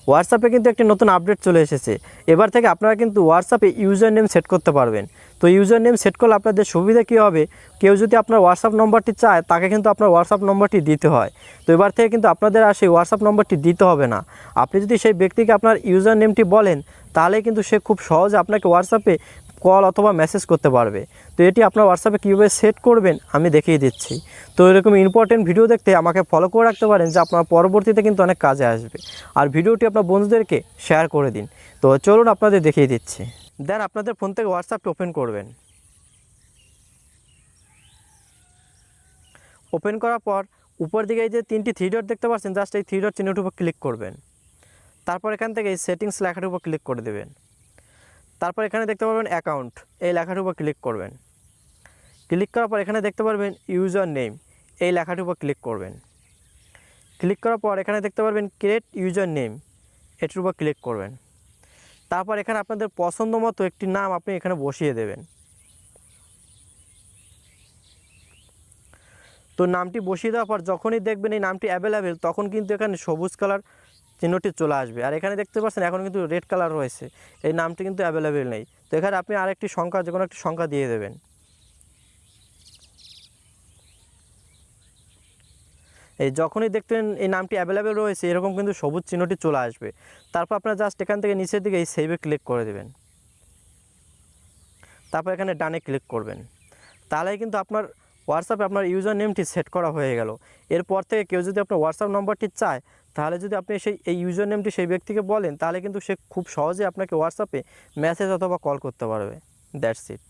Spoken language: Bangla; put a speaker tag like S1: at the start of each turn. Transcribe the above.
S1: হোয়াটসঅ্যাপে কিন্তু একটি নতুন আপডেট চলে এসেছে। এবার থেকে আপনারা কিন্তু হোয়াটসঅ্যাপে ইউজার নেম সেট করতে পারবেন। তো ইউজার নেম সেট করলে আপনাদের সুবিধা কী হবে, কেউ যদি আপনার হোয়াটসঅ্যাপ নম্বরটি চায় তাকে কিন্তু আপনার হোয়াটসঅ্যাপ নম্বরটি দিতে হয়। তো এবার থেকে কিন্তু আপনাদের আর সেই হোয়াটসঅ্যাপ নম্বরটি দিতে হবে না। আপনি যদি সেই ব্যক্তিকে আপনার ইউজার নেমটি বলেন তাহলে কিন্তু সে খুব সহজে আপনাকে হোয়াটসঅ্যাপে কল অথবা মেসেজ করতে পারবে। তো এটি আপনার হোয়াটসঅ্যাপে কীভাবে সেট করবেন আমি দেখিয়ে দিচ্ছি। তো এরকম ইম্পর্টেন্ট ভিডিও দেখতে আমাকে ফলো করে রাখতে পারেন, যে আপনার পরবর্তীতে কিন্তু অনেক কাজে আসবে। আর ভিডিওটি আপনার বন্ধুদেরকে শেয়ার করে দিন। তো চলুন আপনাদের দেখিয়ে দিচ্ছি। দেন আপনাদের ফোন থেকে হোয়াটসঅ্যাপটি ওপেন করবেন। ওপেন করার পর উপর দিকে এই যে 3টি থ্রি ডট দেখতে পাচ্ছেন, জাস্ট এই থ্রি ডট চিহ্নটির উপর ক্লিক করবেন। তারপর এখান থেকে এই সেটিংস লেখাটির উপর ক্লিক করে দেবেন। তারপর এখানে দেখতে পারবেন অ্যাকাউন্ট, এই লেখাটির উপর ক্লিক করবেন। ক্লিক করার পর এখানে দেখতে পারবেন ইউজার নেম, এই লেখাটির উপর ক্লিক করবেন। ক্লিক করার পর এখানে দেখতে পারবেন ক্রিয়েট ইউজার নেম, এটির উপর ক্লিক করবেন। তারপর এখানে আপনাদের পছন্দ মতো একটি নাম আপনি এখানে বসিয়ে দেবেন। তো নামটি বসিয়ে দেওয়ার পর যখনই দেখবেন এই নামটি অ্যাভেলেবেল, তখন কিন্তু এখানে সবুজ কালার চিহ্নটি চলে আসবে। আর এখানে দেখতে পাচ্ছেন এখন কিন্তু রেড কালার রয়েছে, এই নামটি কিন্তু অ্যাভেলেবেল নেই। তো এখানে আপনি আরেকটি সংখ্যা, যে কোনো একটি সংখ্যা দিয়ে দেবেন। এই যখনই দেখবেন এই নামটি অ্যাভেলেবেল রয়েছে, এরকম কিন্তু সবুজ চিহ্নটি চলে আসবে। তারপর আপনারা জাস্ট এখান থেকে নিচের দিকে এই সেভে ক্লিক করে দেবেন। তারপর এখানে ডানে ক্লিক করবেন। তাহলেই কিন্তু আপনার হোয়াটসঅ্যাপে আপনার ইউজার নেমটি সেট করা হয়ে গেল। এরপর থেকে কেউ যদি আপনার হোয়াটসঅ্যাপ নম্বরটি চায়, তাহলে যদি আপনি এই ইউজার নেমটি সেই ব্যক্তিকে বলেন, তাহলে কিন্তু সে খুব সহজে আপনাকে হোয়াটসঅ্যাপে মেসেজ অথবা কল করতে পারবে। That's it.